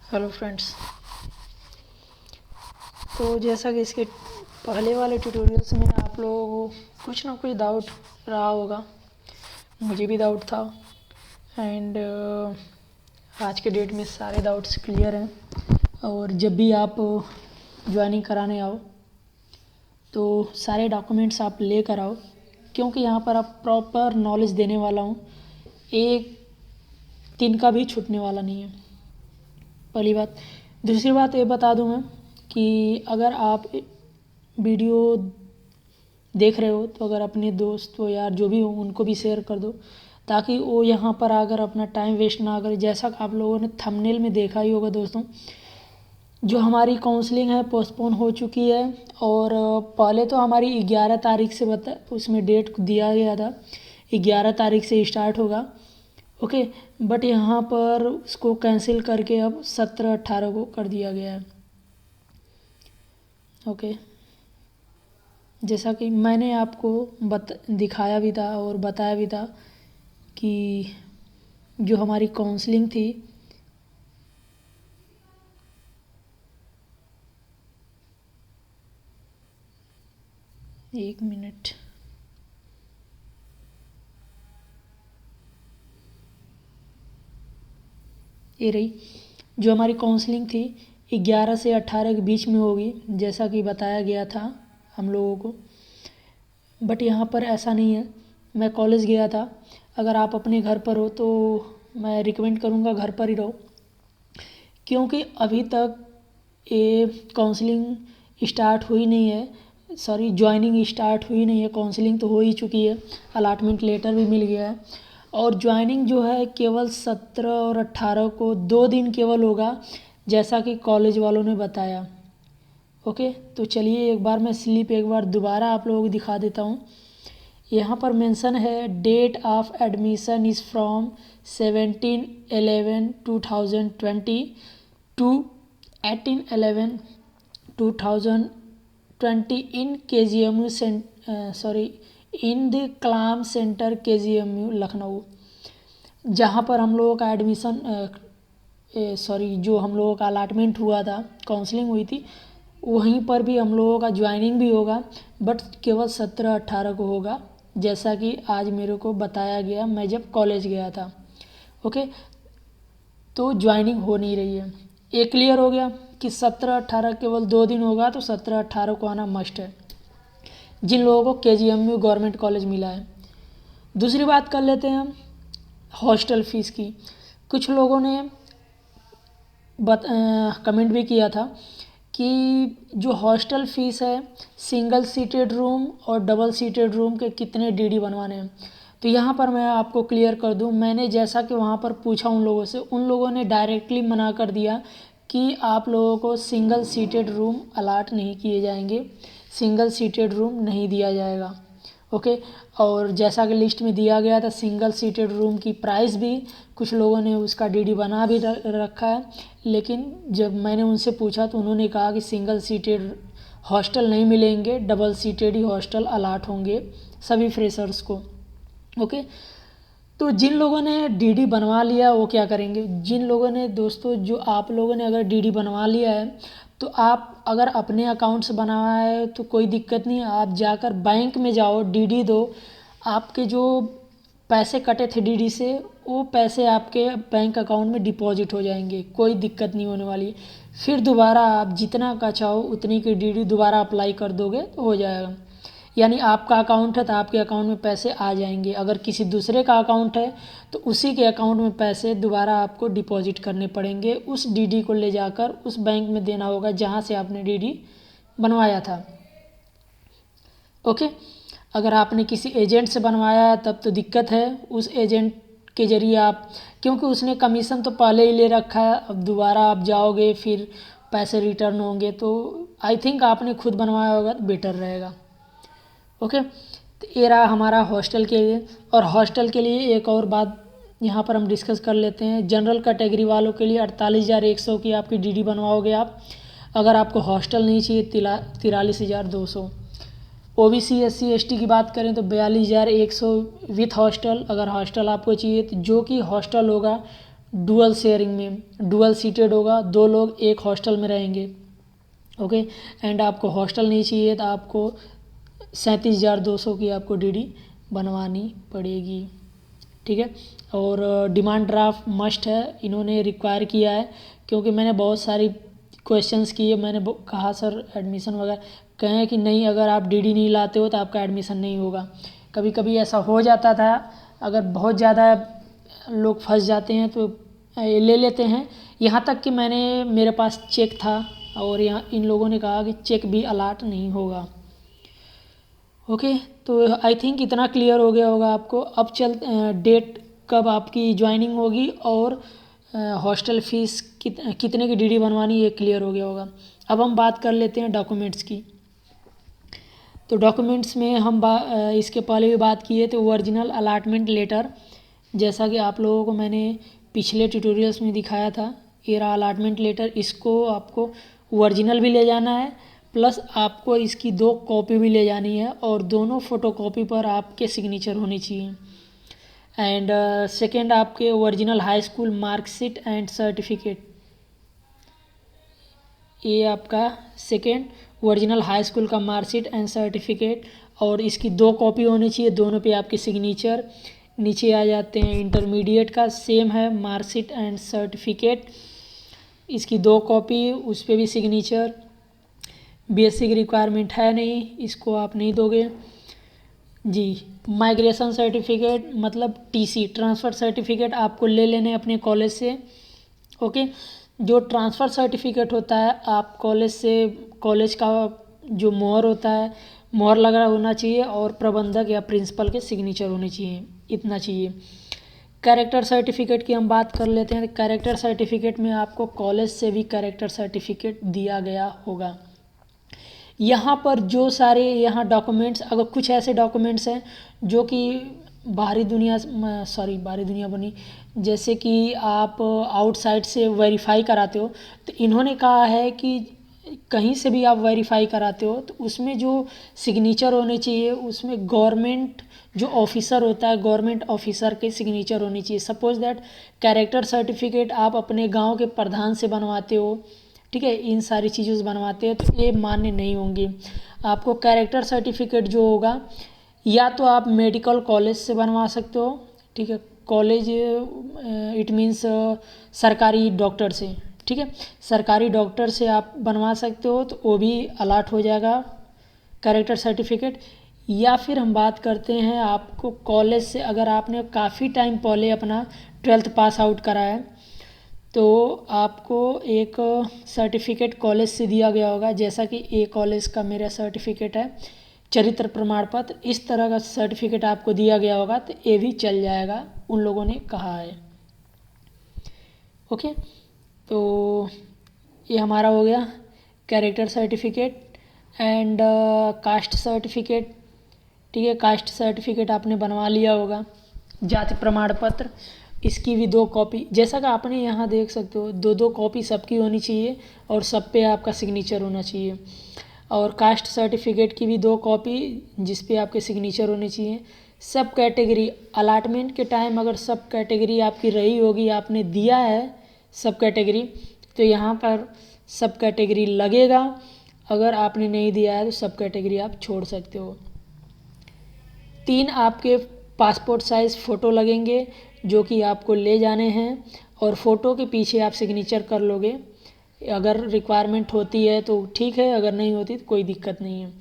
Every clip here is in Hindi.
Hello friends. तो जैसा कि इसके पहले वाले ट्यूटोरियल्स में आप लोगों को कुछ ना कुछ डाउट रहा होगा, मुझे भी डाउट था। एंड आज के डेट में सारे डाउट्स क्लियर हैं। और जब भी आप ज्वाइनिंग कराने आओ तो सारे डॉक्यूमेंट्स आप लेकर आओ, क्योंकि यहाँ पर आप प्रॉपर नॉलेज देने वाला हूँ, एक दिन का भी छूटने वाला नहीं है। पहली बात। दूसरी बात ये बता दूं मैं कि अगर आप वीडियो देख रहे हो तो अगर अपने दोस्त हो यार जो भी हो उनको भी शेयर कर दो, ताकि वो यहाँ पर आकर अपना टाइम वेस्ट ना करें। जैसा आप लोगों ने थंबनेल में देखा ही होगा दोस्तों, जो हमारी काउंसलिंग है पोस्टपोन हो चुकी है। और पहले तो हमारी 11 तारीख से उसमें डेट दिया गया था, 11 तारीख से स्टार्ट होगा। ओके, बट यहाँ पर उसको कैंसिल करके अब 17-18 को कर दिया गया है। ओके, जैसा कि मैंने आपको दिखाया भी था और बताया भी था कि जो हमारी काउंसलिंग थी एक मिनट, ये रही जो हमारी काउंसलिंग थी 11 से 18 के बीच में होगी, जैसा कि बताया गया था हम लोगों को। बट यहाँ पर ऐसा नहीं है। मैं कॉलेज गया था। अगर आप अपने घर पर हो तो मैं रिकमेंड करूँगा घर पर ही रहो, क्योंकि अभी तक ये काउंसलिंग स्टार्ट हुई नहीं है, सॉरी ज्वाइनिंग स्टार्ट हुई नहीं है। काउंसलिंग तो हो ही चुकी है, अलाटमेंट लेटर भी मिल गया है। और ज्वाइनिंग जो है केवल 17 और 18 को 2 दिन केवल होगा, जैसा कि कॉलेज वालों ने बताया। ओके, तो चलिए एक बार मैं स्लिप एक बार दोबारा आप लोगों को दिखा देता हूँ। यहाँ पर मेंशन है date of admission is from 17/11/2020 to 18/11/2020 in KGMU in the claim centre KGMU Lucknow. जहाँ पर हम लोगों का एडमिशन जो हम लोगों का अलाटमेंट हुआ था, काउंसलिंग हुई थी, वहीं पर भी हम लोगों का ज्वाइनिंग भी होगा, बट केवल 17-18 को होगा, जैसा कि आज मेरे को बताया गया मैं जब कॉलेज गया था। ओके, तो ज्वाइनिंग हो नहीं रही है। ये क्लियर हो गया कि 17-18 केवल 2 दिन होगा, तो 17-18 को आना मस्ट है जिन लोगों को KGMU गवर्नमेंट कॉलेज मिला है। दूसरी बात कर लेते हैं हम हॉस्टल फ़ीस की। कुछ लोगों ने कमेंट भी किया था कि जो हॉस्टल फ़ीस है सिंगल सीटेड रूम और डबल सीटेड रूम के कितने DD बनवाने हैं। तो यहाँ पर मैं आपको क्लियर कर दूँ, मैंने जैसा कि वहाँ पर पूछा उन लोगों से, उन लोगों ने डायरेक्टली मना कर दिया कि आप लोगों को सिंगल सीटेड रूम अलाट नहीं किए जाएंगे, सिंगल सीटेड रूम नहीं दिया जाएगा। ओके, और जैसा कि लिस्ट में दिया गया था सिंगल सीटेड रूम की प्राइस भी कुछ लोगों ने उसका DD बना भी रखा है, लेकिन जब मैंने उनसे पूछा तो उन्होंने कहा कि सिंगल सीटेड हॉस्टल नहीं मिलेंगे, डबल सीटेड ही हॉस्टल अलाट होंगे सभी फ्रेशर्स को। ओके, तो जिन लोगों ने DD बनवा लिया वो क्या करेंगे? जिन लोगों ने दोस्तों, जो आप लोगों ने अगर DD बनवा लिया है तो आप अगर अपने अकाउंट से बनवाया है तो कोई दिक्कत नहीं है, आप जाकर बैंक में जाओ, DD दो। आपके जो पैसे कटे थे DD से वो पैसे आपके बैंक अकाउंट में डिपॉजिट हो जाएंगे, कोई दिक्कत नहीं होने वाली। फिर दोबारा आप जितना का चाहो उतनी की DD दोबारा अप्लाई कर दोगे तो हो जाएगा। यानी आपका अकाउंट है तो आपके अकाउंट में पैसे आ जाएंगे। अगर किसी दूसरे का अकाउंट है तो उसी के अकाउंट में पैसे दोबारा आपको डिपॉजिट करने पड़ेंगे, उस DD को ले जाकर उस बैंक में देना होगा जहाँ से आपने DD बनवाया था। ओके, अगर आपने किसी एजेंट से बनवाया है तब तो दिक्कत है, उस एजेंट के ज़रिए आप, क्योंकि उसने कमीशन तो पहले ही ले रखा है, अब दोबारा आप जाओगे फिर पैसे रिटर्न होंगे, तो आई थिंक आपने खुद बनवाया होगा तो बेटर रहेगा। ओके, तो ये रहा हमारा हॉस्टल के लिए। और हॉस्टल के लिए एक और बात यहाँ पर हम डिस्कस कर लेते हैं। जनरल कैटेगरी वालों के लिए 48,100 की आपकी DD बनवाओगे आप। अगर आपको हॉस्टल नहीं चाहिए 43,200। OBC SC ST की बात करें तो 42,100 विथ हॉस्टल। अगर हॉस्टल आपको चाहिए तो जो कि हॉस्टल होगा डुअल शेयरिंग में, डुअल सीटेड होगा, 2 लोग एक हॉस्टल में रहेंगे। ओके, एंड आपको हॉस्टल नहीं चाहिए तो आपको 37,200 की आपको डीडी बनवानी पड़ेगी। ठीक है, और डिमांड ड्राफ्ट मस्ट है, इन्होंने रिक्वायर किया है क्योंकि मैंने बहुत सारी क्वेश्चंस किए, मैंने कहा सर एडमिशन वगैरह, कहें कि नहीं अगर आप डीडी नहीं लाते हो तो आपका एडमिशन नहीं होगा। कभी कभी ऐसा हो जाता था, अगर बहुत ज़्यादा लोग फंस जाते हैं तो ले लेते हैं, यहाँ तक कि मेरे पास चेक था और यहाँ इन लोगों ने कहा कि चेक भी अलाट नहीं होगा। ओके, तो आई थिंक इतना क्लियर हो गया होगा आपको। अब डेट कब आपकी ज्वाइनिंग होगी और हॉस्टल फीस कितने की डीडी बनवानी, ये क्लियर हो गया होगा। अब हम बात कर लेते हैं डॉक्यूमेंट्स की। तो डॉक्यूमेंट्स में हम इसके पहले भी बात किए थे, ओरिजिनल अलाटमेंट लेटर, जैसा कि आप लोगों को मैंने पिछले ट्यूटोरियल्स में दिखाया था, ये रहा अलाटमेंट लेटर। इसको आपको ओरिजिनल भी ले जाना है, प्लस आपको इसकी 2 कॉपी भी ले जानी है और दोनों फ़ोटोकॉपी पर आपके सिग्नेचर होनी चाहिए। एंड सेकेंड, आपके original high school marksheet and certificate, ये आपका सेकेंड ओरिजिनल हाई स्कूल का मार्कशीट एंड सर्टिफिकेट, और इसकी 2 कॉपी होनी चाहिए, दोनों पे आपके सिग्नेचर। नीचे आ जाते हैं इंटरमीडिएट का, सेम है मार्कशीट एंड सर्टिफिकेट, इसकी 2 कॉपी, उस पर भी सिग्नेचर। बीएससी की रिक्वायरमेंट है नहीं, इसको आप नहीं दोगे जी। माइग्रेशन सर्टिफिकेट मतलब टीसी, ट्रांसफ़र सर्टिफिकेट आपको ले लेने अपने कॉलेज से। ओके, जो ट्रांसफ़र सर्टिफिकेट होता है आप कॉलेज से, कॉलेज का जो मोहर होता है, मोहर लगा होना चाहिए और प्रबंधक या प्रिंसिपल के सिग्नेचर होने चाहिए, इतना चाहिए। कैरेक्टर सर्टिफिकेट की हम बात कर लेते हैं। कैरेक्टर सर्टिफिकेट में आपको कॉलेज से भी कैरेक्टर सर्टिफिकेट दिया गया होगा। यहाँ पर जो सारे यहाँ डॉक्यूमेंट्स, अगर कुछ ऐसे डॉक्यूमेंट्स हैं जो कि बाहरी दुनिया बनी, जैसे कि आप आउटसाइड से वेरीफाई कराते हो, तो इन्होंने कहा है कि कहीं से भी आप वेरीफाई कराते हो तो उसमें जो सिग्नेचर होने चाहिए, उसमें गवर्नमेंट जो ऑफिसर होता है, गवर्नमेंट ऑफिसर के सिग्नेचर होनी चाहिए। सपोज दैट कैरेक्टर सर्टिफिकेट आप अपने गांव के प्रधान से बनवाते हो, ठीक है, इन सारी चीज़ों से बनवाते हैं तो ये मान्य नहीं होंगी। आपको कैरेक्टर सर्टिफिकेट जो होगा, या तो आप मेडिकल कॉलेज से बनवा सकते हो, ठीक है, कॉलेज इट मीन्स सरकारी डॉक्टर से, ठीक है, सरकारी डॉक्टर से आप बनवा सकते हो तो वो भी अलाट हो जाएगा कैरेक्टर सर्टिफिकेट। या फिर हम बात करते हैं आपको कॉलेज से, अगर आपने काफ़ी टाइम पहले अपना 12th पास आउट करा है तो आपको एक सर्टिफिकेट कॉलेज से दिया गया होगा, जैसा कि ए कॉलेज का मेरा सर्टिफिकेट है, चरित्र प्रमाण पत्र, इस तरह का सर्टिफिकेट आपको दिया गया होगा तो ये भी चल जाएगा, उन लोगों ने कहा है। ओके, तो ये हमारा हो गया character certificate and caste certificate, ठीक है, कास्ट सर्टिफिकेट आपने बनवा लिया होगा। जाति प्रमाण पत्र, इसकी भी 2 कॉपी, जैसा कि आपने यहाँ देख सकते हो, 2 कॉपी सबकी होनी चाहिए और सब पे आपका सिग्नेचर होना चाहिए। और कास्ट सर्टिफिकेट की भी 2 कॉपी जिस पे आपके सिग्नेचर होने चाहिए। सब कैटेगरी, अलाटमेंट के टाइम अगर सब कैटेगरी आपकी रही होगी, आपने दिया है सब कैटेगरी, तो यहाँ पर सब कैटेगरी लगेगा। अगर आपने नहीं दिया है तो सब कैटेगरी आप छोड़ सकते हो। 3 आपके पासपोर्ट साइज़ फ़ोटो लगेंगे जो कि आपको ले जाने हैं, और फ़ोटो के पीछे आप सिग्नेचर कर लोगे। अगर रिक्वायरमेंट होती है तो ठीक है, अगर नहीं होती तो कोई दिक्कत नहीं है।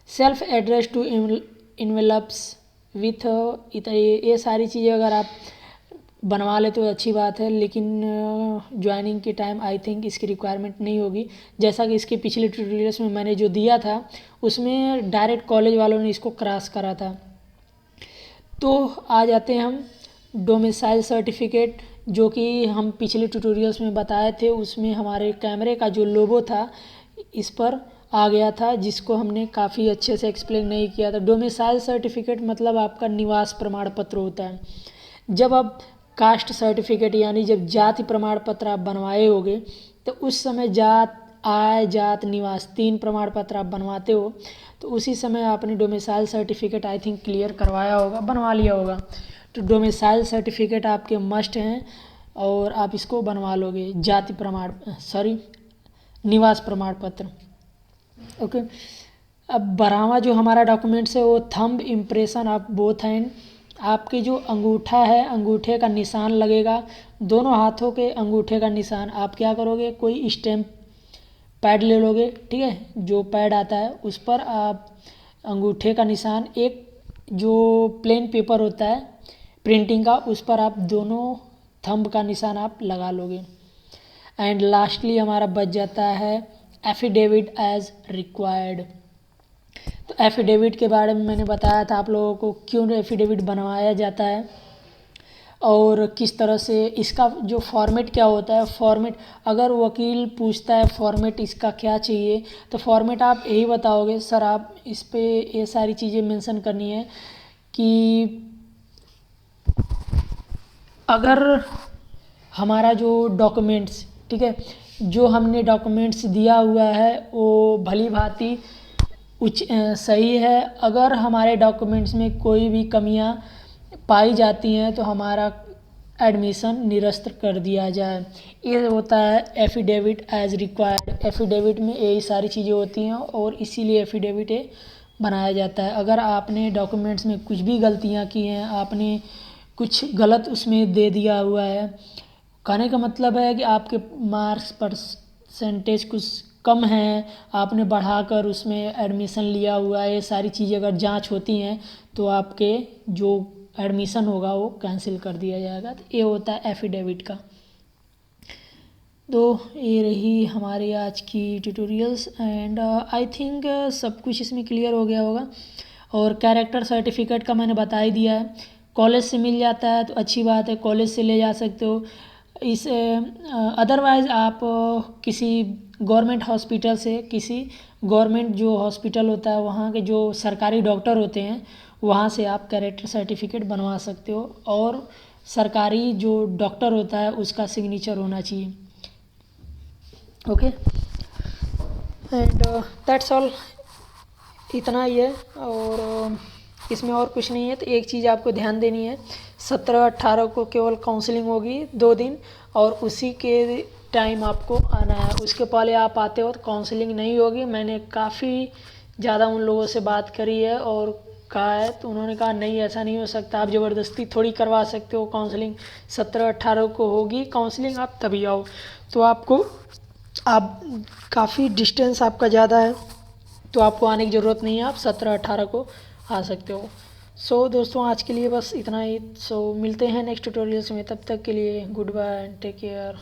Self address two envelopes with, ये सारी चीज़ें अगर आप बनवा ले तो अच्छी बात है, लेकिन ज्वाइनिंग के टाइम आई थिंक इसकी रिक्वायरमेंट नहीं होगी, जैसा कि इसके पिछले ट्यूटोरियल्स में मैंने जो दिया था उसमें डायरेक्ट कॉलेज वालों ने इसको क्रॉस करा था। तो आ जाते हैं हम डोमिसाइल सर्टिफिकेट, जो कि हम पिछले ट्यूटोरियल्स में बताए थे, उसमें हमारे कैमरे का जो लोगो था इस पर आ गया था, जिसको हमने काफ़ी अच्छे से एक्सप्लेन नहीं किया था। डोमिसाइल सर्टिफिकेट मतलब आपका निवास प्रमाण पत्र होता है। जब आप कास्ट सर्टिफिकेट यानी जब जाति प्रमाण पत्र आप बनवाए होगे तो उस समय जात, आय, जात, निवास 3 प्रमाण पत्र आप बनवाते हो, तो उसी समय आपने domicile certificate I think clear करवाया होगा, बनवा लिया होगा। तो डोमिसाइल सर्टिफिकेट आपके मस्ट हैं, और आप इसको बनवा लोगे, जाति प्रमाण निवास प्रमाण पत्र। ओके, अब 12वां जो हमारा डॉक्यूमेंट्स है वो thumb impression of both hand. आपके जो अंगूठा है, अंगूठे का निशान लगेगा, दोनों हाथों के अंगूठे का निशान। आप क्या करोगे, कोई स्टैम्प पैड ले लोगे, ठीक है, जो पैड आता है उस पर आप अंगूठे का निशान, एक जो प्लेन पेपर होता है प्रिंटिंग का, उस पर आप दोनों थंब का निशान आप लगा लोगे। एंड लास्टली हमारा बच जाता है एफिडेविट एज रिक्वायर्ड। तो एफिडेविट के बारे में मैंने बताया था आप लोगों को, क्यों एफिडेविट बनवाया जाता है और किस तरह से इसका जो फॉर्मेट क्या होता है। फॉर्मेट अगर वकील पूछता है फॉर्मेट इसका क्या चाहिए, तो फॉर्मेट आप यही बताओगे सर, आप इस पे ये सारी चीज़ें मेंशन करनी है कि अगर हमारा जो डॉक्यूमेंट्स, ठीक है, जो हमने डॉक्यूमेंट्स दिया हुआ है वो भली भांति सही है, अगर हमारे डॉक्यूमेंट्स में कोई भी कमियां पाई जाती हैं तो हमारा एडमिशन निरस्त कर दिया जाए। ये होता है एफिडेविट एज रिक्वायर्ड। एफिडेविट में यही सारी चीज़ें होती हैं और इसीलिए एफिडेविट बनाया जाता है। अगर आपने डॉक्यूमेंट्स में कुछ भी गलतियां की हैं, आपने कुछ गलत उसमें दे दिया हुआ है, कहने का मतलब है कि आपके मार्क्स परसेंटेज कुछ कम है, आपने बढ़ाकर उसमें एडमिशन लिया हुआ है, ये सारी चीज़ें अगर जांच होती हैं तो आपके जो एडमिशन होगा वो कैंसिल कर दिया जाएगा। तो ये होता है एफिडेविट का। तो ये रही हमारी आज की ट्यूटोरियल्स एंड आई थिंक सब कुछ इसमें क्लियर हो गया होगा। और कैरेक्टर सर्टिफिकेट का मैंने बता ही दिया है, कॉलेज से मिल जाता है तो अच्छी बात है, कॉलेज से ले जा सकते हो। इस अदरवाइज़ आप किसी गवर्नमेंट हॉस्पिटल से, किसी गवर्नमेंट जो हॉस्पिटल होता है वहाँ के जो सरकारी डॉक्टर होते हैं वहाँ से आप कैरेक्टर सर्टिफिकेट बनवा सकते हो, और सरकारी जो डॉक्टर होता है उसका सिग्नेचर होना चाहिए। ओके, एंड दैट्स ऑल, इतना ही है और इसमें और कुछ नहीं है। तो एक चीज़ आपको ध्यान देनी है, 17-18 को केवल काउंसलिंग होगी 2 दिन, और उसी के टाइम आपको आना है। उसके पहले आप आते हो तो काउंसलिंग नहीं होगी। मैंने काफ़ी ज़्यादा उन लोगों से बात करी है और कहा है, तो उन्होंने कहा नहीं ऐसा नहीं हो सकता, आप ज़बरदस्ती थोड़ी करवा सकते हो काउंसलिंग। 17-18 को होगी काउंसलिंग, आप तभी आओ। तो आपको आप काफ़ी डिस्टेंस आपका ज़्यादा है तो आपको आने की ज़रूरत नहीं है, आप 17-18 को आ सकते हो। सो दोस्तों आज के लिए बस इतना ही। सो मिलते हैं नेक्स्ट ट्यूटोरियल्स में, तब तक के लिए goodbye and take care.